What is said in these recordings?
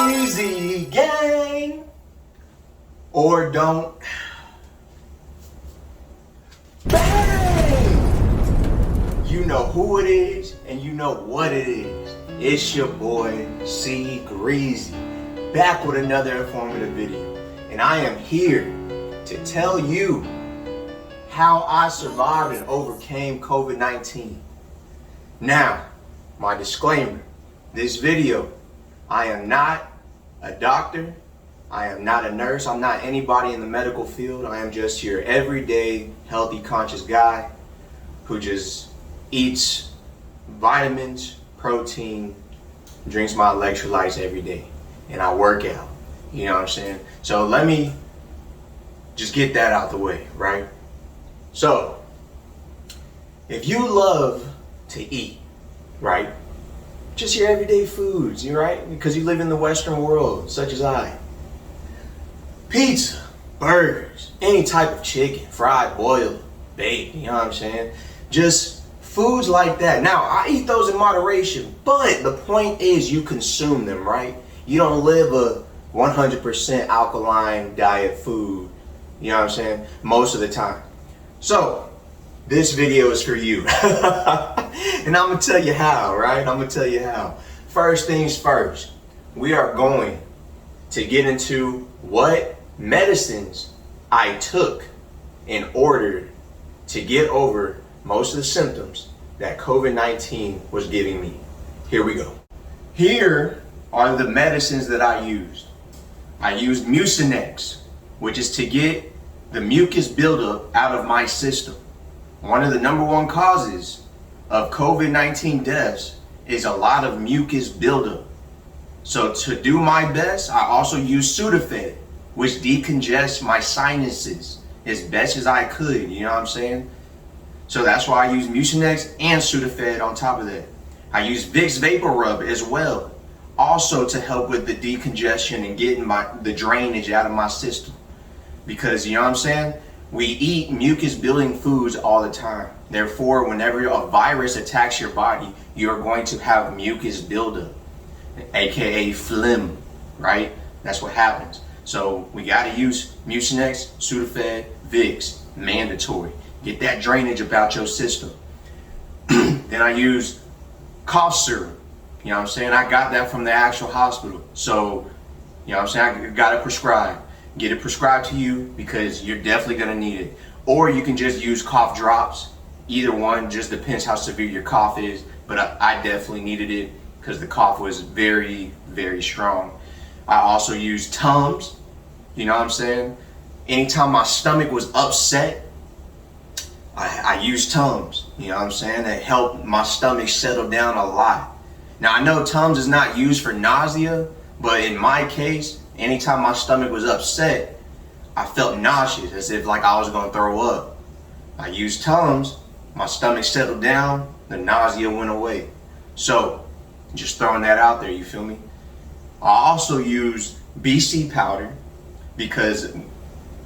Easy, gang. Or don't. Bang! You know who it is and you know what it is. It's your boy C Greasy, back with another informative video. And I am here to tell you how I survived and overcame COVID-19. Now, my disclaimer, this video, I am not a doctor, I am not a nurse, I'm not anybody in the medical field. I am just your everyday, healthy, conscious guy who just eats vitamins, protein, drinks my electrolytes every day, and I work out. You know what I'm saying? So let me just get that out the way, right? So, if you love to eat, right? Just your everyday foods, you right? Because you live in the Western world, such as I. Pizza, burgers, any type of chicken, fried, boiled, baked, you know what I'm saying? Just foods like that. Now, I eat those in moderation, but the point is you consume them, right? You don't live a 100% alkaline diet food, you know what I'm saying? Most of the time. So, this video is for you. And I'm going to tell you how, right? I'm going to tell you how. First things first, we are going to get into what medicines I took in order to get over most of the symptoms that COVID-19 was giving me. Here we go. Here are the medicines that I used. I used Mucinex, which is to get the mucus buildup out of my system. One of the number one causes of COVID-19 deaths is a lot of mucus buildup. So to do my best, I also use Sudafed, which decongests my sinuses as best as I could, you know what I'm saying? So that's why I use Mucinex and Sudafed on top of that. I use Vicks Vapor Rub as well, also to help with the decongestion and getting the drainage out of my system. Because, you know what I'm saying? We eat mucus building foods all the time. Therefore, whenever a virus attacks your body, you're going to have mucus buildup, aka phlegm, right? That's what happens. So we got to use Mucinex, Sudafed, Vicks, mandatory. Get that drainage about your system. Then I use cough syrup. You know what I'm saying? I got that from the actual hospital. So, you know what I'm saying? I got it prescribed. Get it prescribed to you because you're definitely going to need it. Or you can just use cough drops. Either one, just depends how severe your cough is. But I definitely needed it because the cough was very, very strong. I also used Tums. You know what I'm saying? Anytime my stomach was upset, I used Tums. You know what I'm saying? It helped my stomach settle down a lot. Now I know Tums is not used for nausea, but in my case, anytime my stomach was upset, I felt nauseous, as if like I was gonna throw up. I used Tums, my stomach settled down, the nausea went away. So, just throwing that out there, you feel me? I also used BC powder because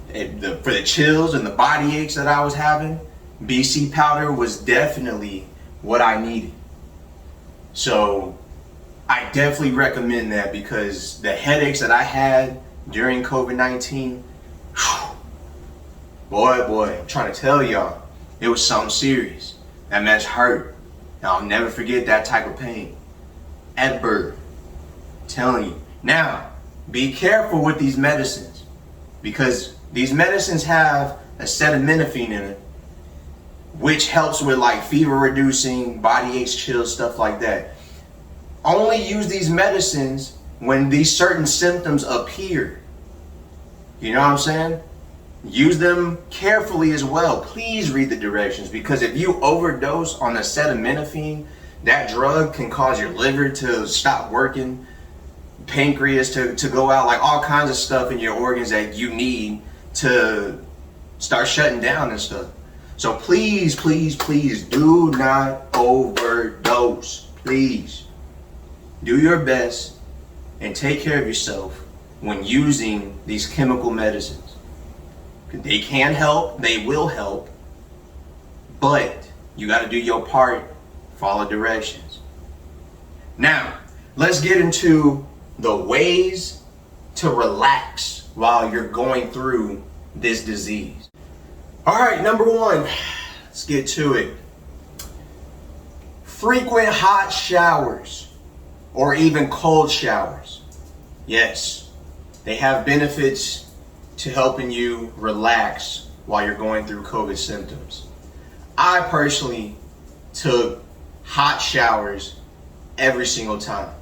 for the chills and the body aches that I was having, BC powder was definitely what I needed. So, I definitely recommend that because the headaches that I had during COVID-19, boy, I'm trying to tell y'all, it was something serious. That mess hurt. And I'll never forget that type of pain. Ever. I'm telling you. Now, be careful with these medicines because these medicines have acetaminophen in it, which helps with like fever reducing, body aches, chills, stuff like that. Only use these medicines when these certain symptoms appear. You know what I'm saying? Use them carefully as well. Please read the directions because if you overdose on acetaminophen, that drug can cause your liver to stop working, pancreas to go out, like all kinds of stuff in your organs that you need to start shutting down and stuff. So please, please, please do not overdose. Please. Do your best and take care of yourself when using these chemical medicines. They can help, they will help, but you got to do your part, follow directions. Now, let's get into the ways to relax while you're going through this disease. All right, number one, let's get to it. Frequent hot showers or even cold showers. Yes, they have benefits to helping you relax while you're going through COVID symptoms. I personally took hot showers every single time.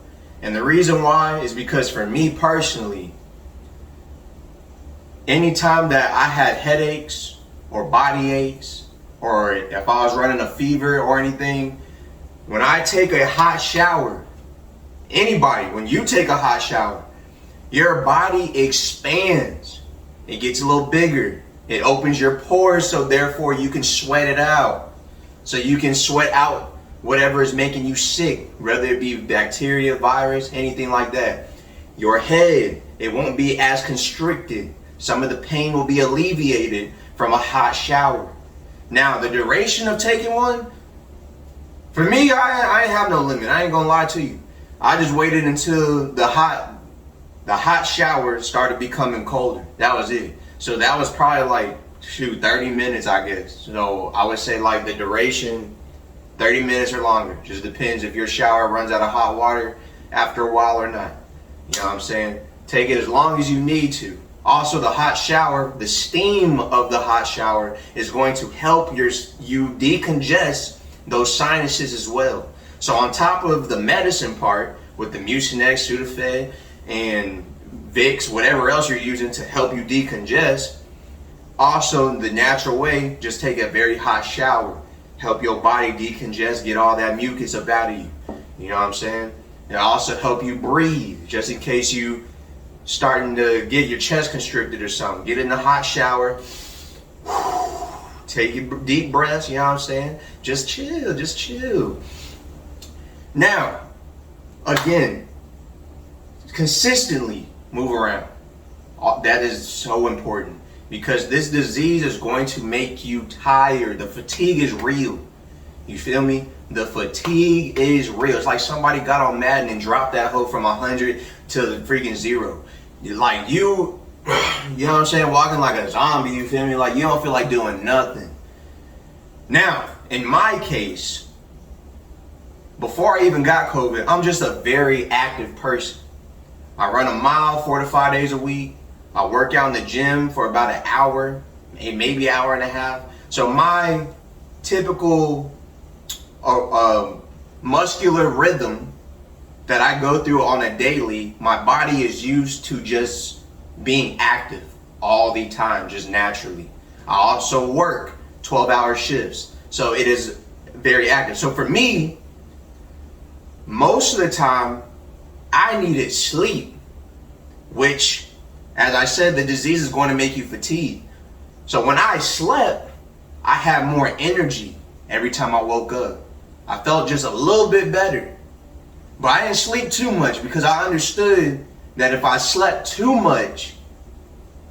And the reason why is because for me personally, anytime that I had headaches or body aches, or if I was running a fever or anything, when I take a hot shower, anybody, when you take a hot shower, your body expands. It gets a little bigger. It opens your pores, so therefore you can sweat it out. So you can sweat out whatever is making you sick, whether it be bacteria, virus, anything like that. Your head, it won't be as constricted. Some of the pain will be alleviated from a hot shower. Now, the duration of taking one, for me, I ain't have no limit. I ain't gonna lie to you. I just waited until the hot shower started becoming colder. That was it. So that was probably like, 30 minutes, I guess. So I would say like the duration, 30 minutes or longer. Just depends if your shower runs out of hot water after a while or not. You know what I'm saying? Take it as long as you need to. Also, the hot shower, the steam of the hot shower is going to help you decongest those sinuses as well. So on top of the medicine part with the Mucinex, Sudafed, and Vicks, whatever else you're using to help you decongest, also the natural way, just take a very hot shower. Help your body decongest, get all that mucus up out of you. You know what I'm saying? It'll also help you breathe, just in case you starting to get your chest constricted or something. Get in the hot shower. Take your deep breaths, you know what I'm saying? Just chill. Now, again, consistently move around. That is so important because this disease is going to make you tired. The fatigue is real. You feel me? The fatigue is real. It's like somebody got on Madden and dropped that hoe from 100 to freaking 0. Like you know what I'm saying, walking like a zombie, you feel me? Like you don't feel like doing nothing. Now, in my case, before I even got COVID, I'm just a very active person. I run a mile 4 to 5 days a week. I work out in the gym for about an hour, maybe an hour and a half. So my typical muscular rhythm that I go through on a daily, my body is used to just being active all the time, just naturally. I also work 12-hour shifts, so it is very active. So for me, most of the time, I needed sleep, which, as I said, the disease is going to make you fatigued. So when I slept, I had more energy every time I woke up. I felt just a little bit better. But I didn't sleep too much because I understood that if I slept too much,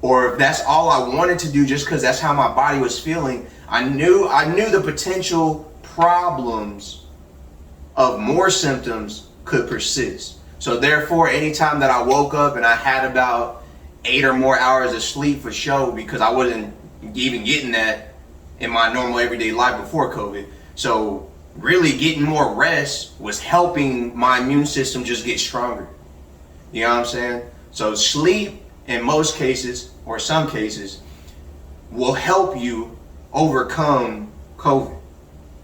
or if that's all I wanted to do just because that's how my body was feeling, I knew the potential problems of more symptoms could persist. So therefore, anytime that I woke up and I had about 8 or more hours of sleep for sure, because I wasn't even getting that in my normal everyday life before COVID. So really getting more rest was helping my immune system just get stronger. You know what I'm saying? So sleep in most cases, or some cases, will help you overcome COVID.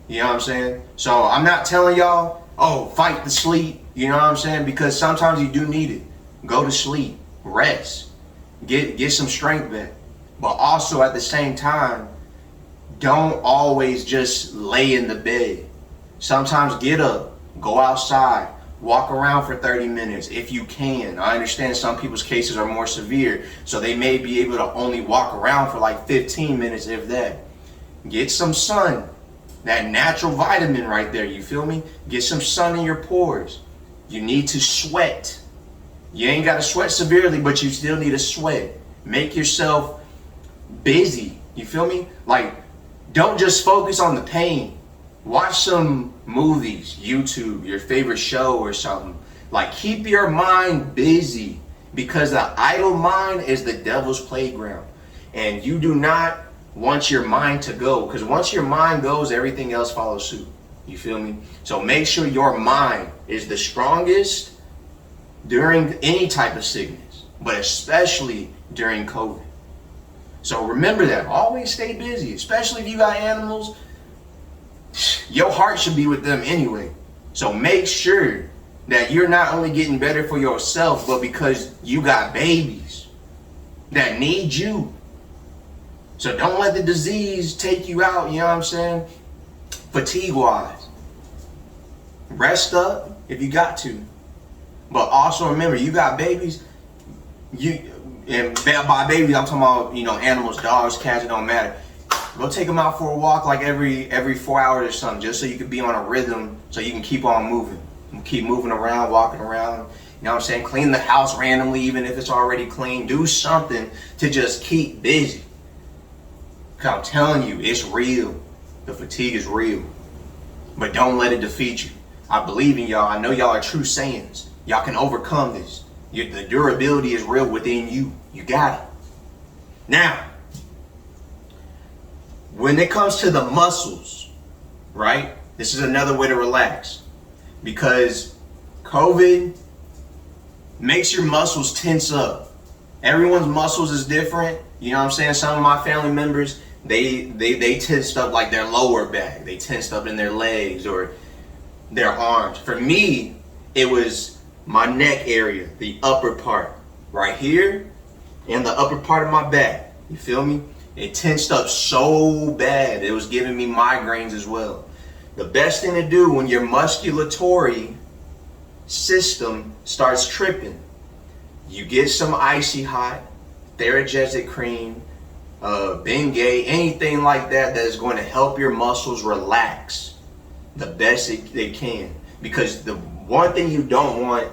You know what I'm saying? So I'm not telling y'all, oh, fight the sleep. You know what I'm saying? Because sometimes you do need it. Go to sleep, rest, get some strength back. But also at the same time, don't always just lay in the bed. Sometimes get up, go outside, walk around for 30 minutes if you can. I understand some people's cases are more severe, so they may be able to only walk around for like 15 minutes, if that. Get some sun, that natural vitamin right there, you feel me? Get some sun in your pores. You need to sweat. You ain't got to sweat severely, but you still need to sweat. Make yourself busy, you feel me? Like, don't just focus on the pain. Watch some movies, YouTube, your favorite show or something. Like, keep your mind busy, because the idle mind is the devil's playground. And you do not want your mind to go, because once your mind goes, everything else follows suit. You feel me? So make sure your mind is the strongest during any type of sickness, but especially during COVID. So remember that. Always stay busy, especially if you got animals. Your heart should be with them anyway. So make sure that you're not only getting better for yourself, but because you got babies that need you. So don't let the disease take you out, you know what I'm saying? Fatigue-wise. Rest up if you got to. But also remember, you got babies. And by babies, I'm talking about, you know, animals, dogs, cats, it don't matter. Go take them out for a walk like every 4 hours or something, just so you can be on a rhythm, so you can keep on moving. Keep moving around, walking around. You know what I'm saying? Clean the house randomly, even if it's already clean. Do something to just keep busy. Because I'm telling you, it's real. The fatigue is real. But don't let it defeat you. I believe in y'all. I know y'all are true Saiyans. Y'all can overcome this. The durability is real within you. You got it. Now, when it comes to the muscles, right? This is another way to relax. Because COVID makes your muscles tense up. Everyone's muscles is different. You know what I'm saying? Some of my family members, they tensed up like their lower back. They tensed up in their legs or their arms. For me, it was my neck area, the upper part, right here, and the upper part of my back. You feel me? It tensed up so bad, it was giving me migraines as well. The best thing to do when your musculatory system starts tripping, you get some icy hot, Theragesic cream, Bengay, anything like that is going to help your muscles relax the best they can. Because the one thing you don't want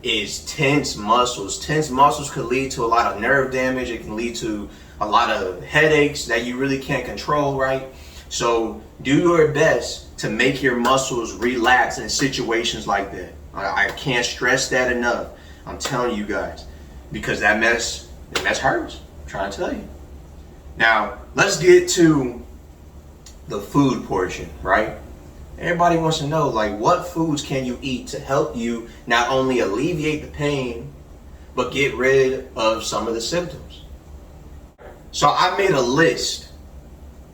is tense muscles. Tense muscles could lead to a lot of nerve damage. It can lead to a lot of headaches that you really can't control, right? So do your best to make your muscles relax in situations like that. I can't stress that enough. I'm telling you guys, because that mess hurts. I'm trying to tell you. Now, let's get to the food portion, right? Everybody wants to know, like, what foods can you eat to help you not only alleviate the pain, but get rid of some of the symptoms? So I made a list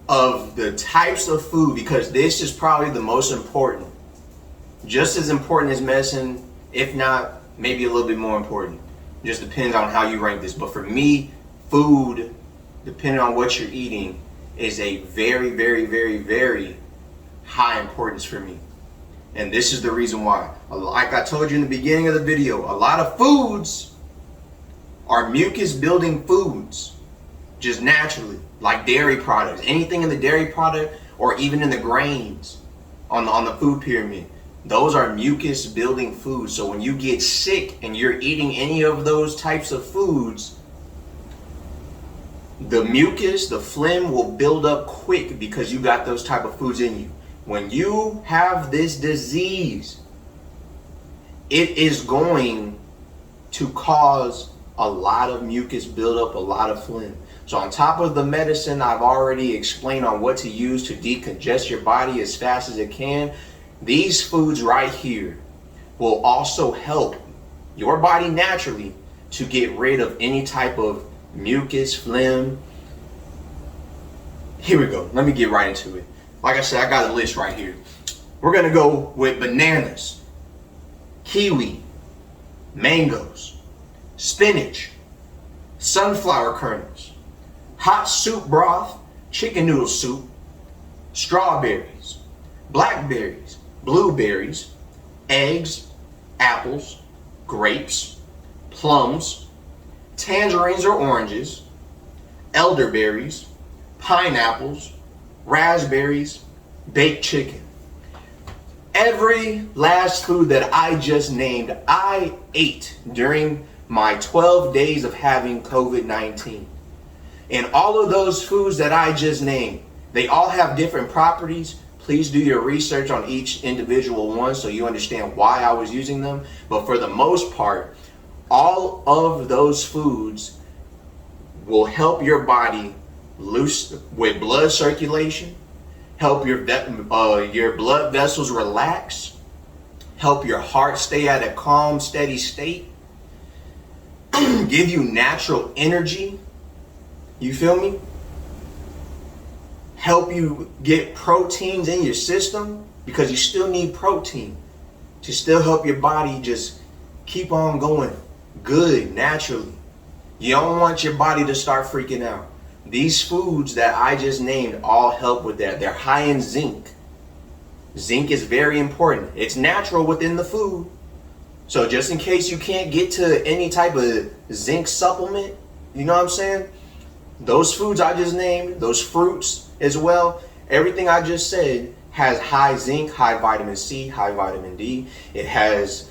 of the types of food, because this is probably the most important. Just as important as medicine, if not maybe a little bit more important. It just depends on how you rank this. But for me, food, depending on what you're eating, is a very, very, very, very high importance for me. And this is the reason why. Like I told you in the beginning of the video, a lot of foods are mucus building foods, just naturally, like dairy products. Anything in the dairy product or even in the grains on the food pyramid, those are mucus building foods. So when you get sick and you're eating any of those types of foods, the mucus, the phlegm will build up quick because you got those type of foods in you. When you have this disease, it is going to cause a lot of mucus buildup, a lot of phlegm. So on top of the medicine I've already explained on what to use to decongest your body as fast as it can, these foods right here will also help your body naturally to get rid of any type of mucus, phlegm. Here we go. Let me get right into it. Like I said, I got a list right here. We're going to go with bananas, kiwi, mangoes, spinach, sunflower kernels, hot soup broth, chicken noodle soup, strawberries, blackberries, blueberries, eggs, apples, grapes, plums, tangerines or oranges, elderberries, pineapples, raspberries, baked chicken. Every last food that I just named, I ate during my 12 days of having COVID-19. And all of those foods that I just named, they all have different properties. Please do your research on each individual one so you understand why I was using them. But for the most part, all of those foods will help your body loose with blood circulation, help your blood vessels relax, help your heart stay at a calm, steady state, give you natural energy. You feel me? Help you get proteins in your system, because you still need protein to still help your body just keep on going good naturally. You don't want your body to start freaking out. These foods that I just named all help with that. They're high in zinc. Zinc is very important. It's natural within the food. So just in case you can't get to any type of zinc supplement, you know what I'm saying? Those foods I just named, those fruits as well, everything I just said has high zinc, high vitamin C, high vitamin D. It has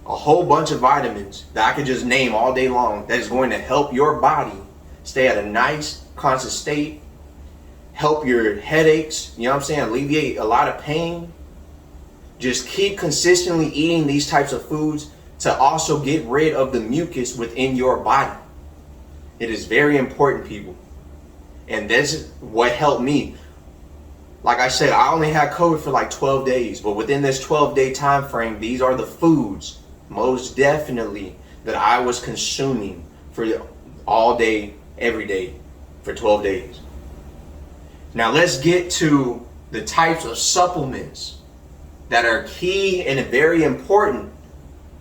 a whole bunch of vitamins that I could just name all day long that is going to help your body stay at a nice, constant state, help your headaches, you know what I'm saying, alleviate a lot of pain. Just keep consistently eating these types of foods to also get rid of the mucus within your body. It is very important, people. And this is what helped me. Like I said, I only had COVID for like 12 days, but within this 12-day time frame, these are the foods most definitely that I was consuming for all day, every day, for 12 days. Now let's get to the types of supplements that are key and very important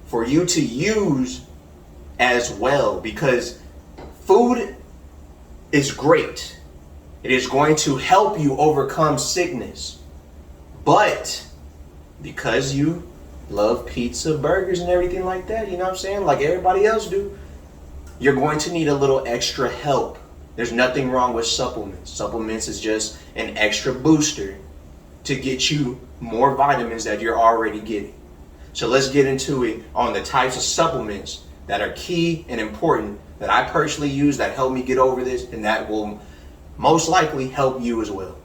for you to use as well, because food is great. It is going to help you overcome sickness. But because you love pizza, burgers, and everything like that, you know what I'm saying, like everybody else do, you're going to need a little extra help. There's nothing wrong with supplements. Supplements is just an extra booster to get you more vitamins that you're already getting. So let's get into it on the types of supplements that are key and important that I personally use that help me get over this, and that will most likely help you as well.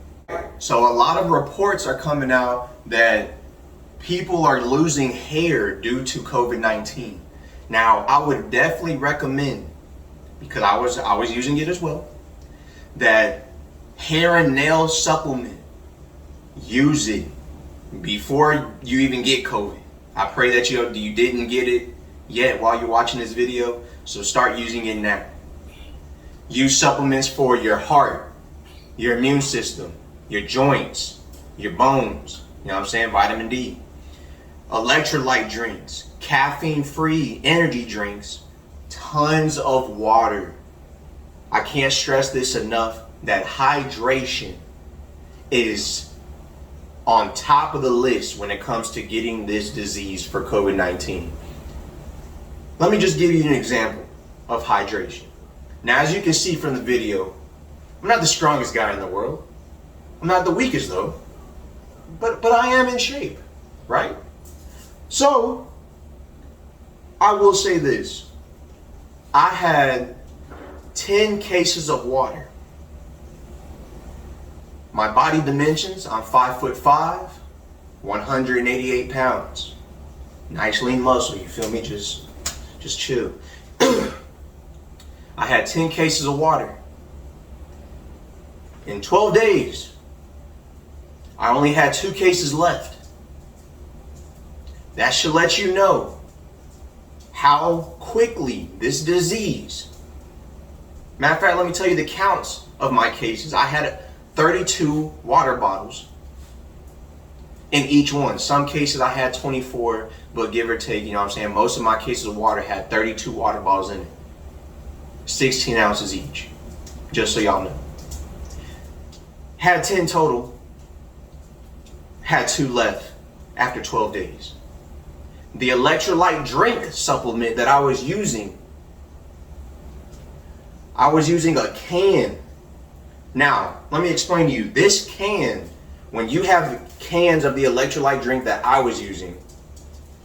So a lot of reports are coming out that people are losing hair due to COVID-19. Now, I would definitely recommend, because I was using it as well, that hair and nail supplement, use it before you even get COVID. I pray that you didn't get it yet while you're watching this video, so start using it now. Use supplements for your heart, your immune system, your joints, your bones, you know what I'm saying, vitamin D. Electrolyte drinks, caffeine-free energy drinks, tons of water. I can't stress this enough that hydration is on top of the list when it comes to getting this disease for COVID-19. Let me just give you an example of hydration. Now, as you can see from the video, I'm not the strongest guy in the world. I'm not the weakest though, but I am in shape, right? So, I will say this. I had 10 cases of water. My body dimensions, I'm 5'5", 188 pounds. Nice lean muscle, you feel me? Just chill. I had 10 cases of water. In 12 days, I only had 2 cases left. That should let you know how quickly this disease. Matter of fact, let me tell you the counts of my cases. I had 32 water bottles in each one. Some cases I had 24, but give or take, you know what I'm saying, most of my cases of water had 32 water bottles in it. 16 ounces each, just so y'all know. Had 10 total, had 2 left after 12 days. The electrolyte drink supplement that I was using a can. Now, let me explain to you. This can, when you have cans of the electrolyte drink that I was using,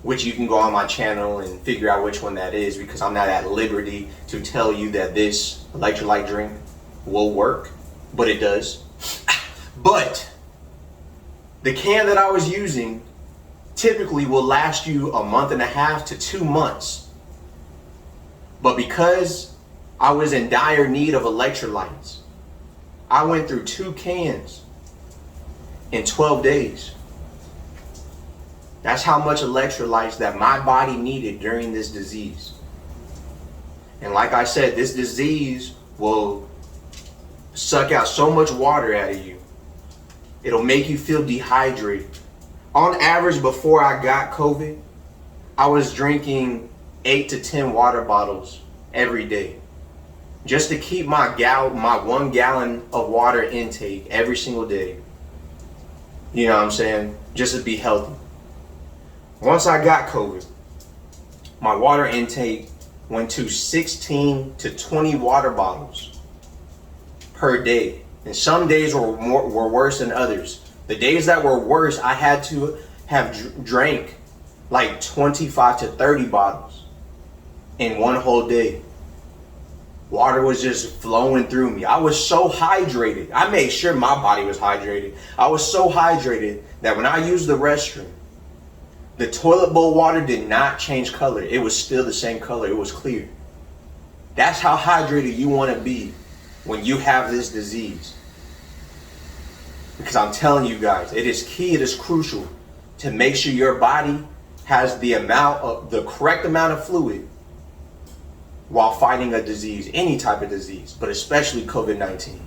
which you can go on my channel and figure out which one that is, because I'm not at liberty to tell you that this electrolyte drink will work, but it does. But The can that I was using typically will last you a month and a half to 2 months. But because I was in dire need of electrolytes, I went through 2 cans in 12 days. That's how much electrolytes that my body needed during this disease. And like I said, this disease will suck out so much water out of you. It'll make you feel dehydrated. On average, before I got COVID, I was drinking 8 to 10 water bottles every day, just to keep my 1 gallon of water intake every single day. You know what I'm saying? Just to be healthy. Once I got COVID, my water intake went to 16 to 20 water bottles per day. And some days were worse than others. The days that were worse, I had to have drank like 25 to 30 bottles in one whole day. Water was just flowing through me. I was so hydrated. I made sure my body was hydrated. I was so hydrated that when I used the restroom, the toilet bowl water did not change color. It was still the same color. It was clear. That's how hydrated you want to be when you have this disease. Because I'm telling you guys, it is key, it is crucial to make sure your body has the correct amount of fluid while fighting a disease, any type of disease, but especially COVID-19.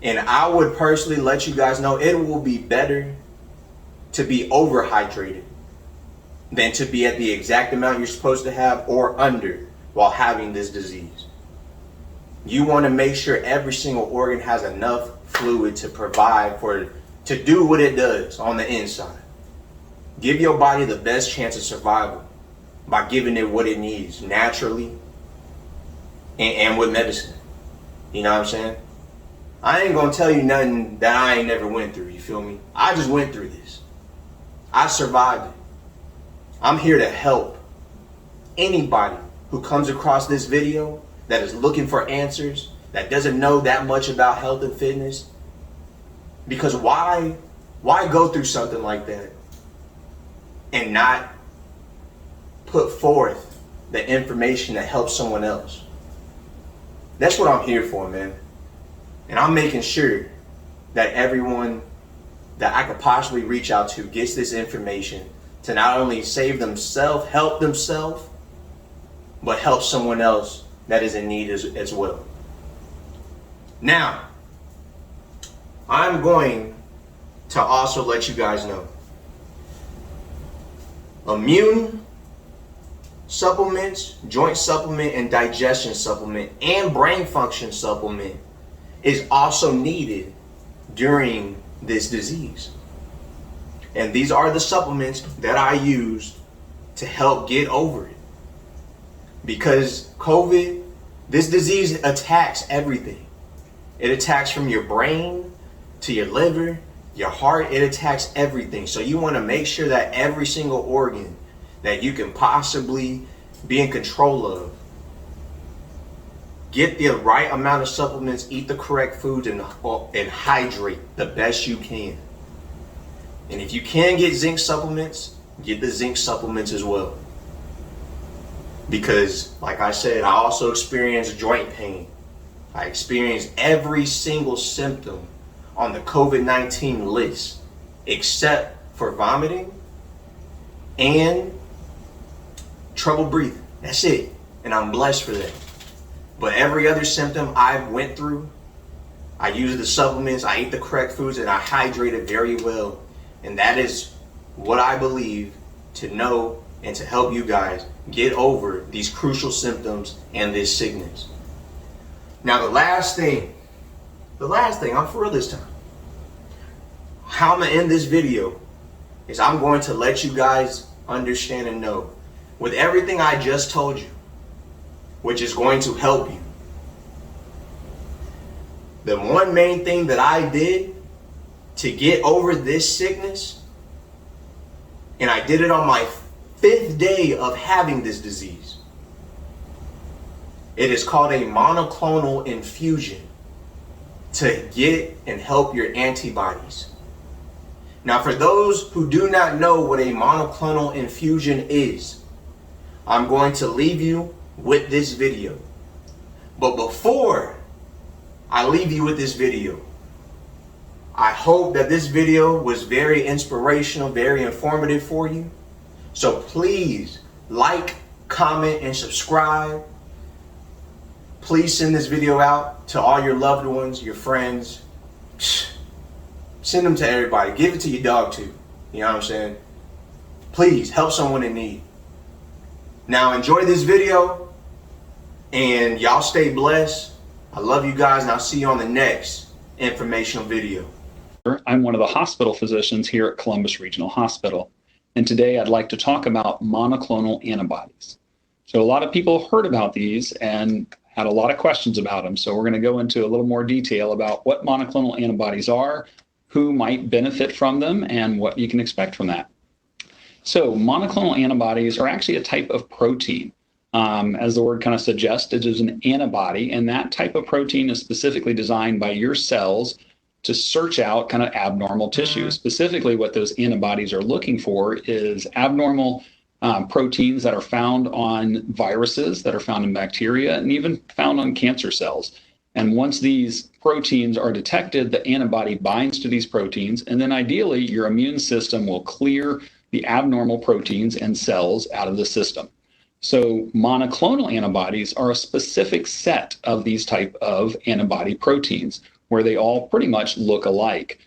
And I would personally let you guys know it will be better to be overhydrated than to be at the exact amount you're supposed to have or under while having this disease. You want to make sure every single organ has enough fluid to provide to do what it does on the inside. Give your body the best chance of survival by giving it what it needs naturally and with medicine. You know what I'm saying? I ain't gonna tell you nothing that I ain't never went through, you feel me? I just went through this. I survived it. I'm here to help anybody who comes across this video that is looking for answers, that doesn't know that much about health and fitness. Because why go through something like that and not put forth the information that helps someone else? That's what I'm here for, man. And I'm making sure that everyone that I could possibly reach out to gets this information to not only save themselves, help themselves, but help someone else that is in need as well. Now, I'm going to also let you guys know, immune supplements, joint supplement, and digestion supplement, and brain function supplement is also needed during this disease. And these are the supplements that I use to help get over it. Because COVID, this disease attacks everything. It attacks from your brain to your liver, your heart. It attacks everything. So you want to make sure that every single organ that you can possibly be in control of, get the right amount of supplements, eat the correct foods, and hydrate the best you can. And if you can get zinc supplements, get the zinc supplements as well. Because, like I said, I also experienced joint pain. I experienced every single symptom on the COVID-19 list, except for vomiting and trouble breathing. That's it. And I'm blessed for that. But every other symptom I went through, I used the supplements, I ate the correct foods, and I hydrated very well. And that is what I believe to know and to help you guys get over these crucial symptoms and this sickness. Now the last thing, I'm for real this time. How I'm gonna end this video is I'm going to let you guys understand and know, with everything I just told you, which is going to help you. The one main thing that I did to get over this sickness, and I did it on my 5th day of having this disease. It is called a monoclonal infusion to get and help your antibodies Now, for those who do not know what a monoclonal infusion is, I'm going to leave you with this video. But before I leave you with this video, I hope that this video was very inspirational, very informative for you. So please like, comment, and subscribe. Please send this video out to all your loved ones, your friends. Send them to everybody. Give it to your dog too. You know what I'm saying? Please help someone in need. Now enjoy this video and y'all stay blessed. I love you guys and I'll see you on the next informational video. I'm one of the hospital physicians here at Columbus Regional Hospital, and today I'd like to talk about monoclonal antibodies. So a lot of people heard about these and had a lot of questions about them, so we're going to go into a little more detail about what monoclonal antibodies are, who might benefit from them, and what you can expect from that. So monoclonal antibodies are actually a type of protein. As the word kind of suggests, it is an antibody, and that type of protein is specifically designed by your cells to search out kind of abnormal tissue. Specifically, what those antibodies are looking for is abnormal proteins that are found on viruses, that are found in bacteria, and even found on cancer cells. And once these proteins are detected, the antibody binds to these proteins, and then ideally your immune system will clear the abnormal proteins and cells out of the system. So monoclonal antibodies are a specific set of these type of antibody proteins where they all pretty much look alike.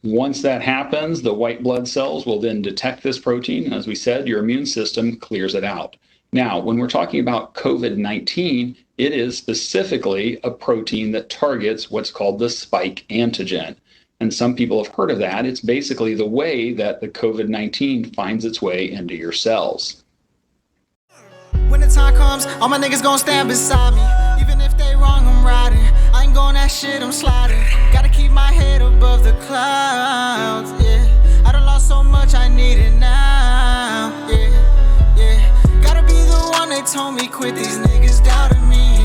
Once that happens, the white blood cells will then detect this protein. And as we said, your immune system clears it out. Now, when we're talking about COVID-19, it is specifically a protein that targets what's called the spike antigen. And some people have heard of that. It's basically the way that the COVID-19 finds its way into your cells. When the time comes, all my niggas gon' stand beside me. Even if they wrong, I'm riding. I ain't gon' that shit, I'm sliding. Gotta keep my head above the clouds, yeah. I done lost so much, I need it now, yeah, yeah. Gotta be the one they told me quit, these niggas doubted me.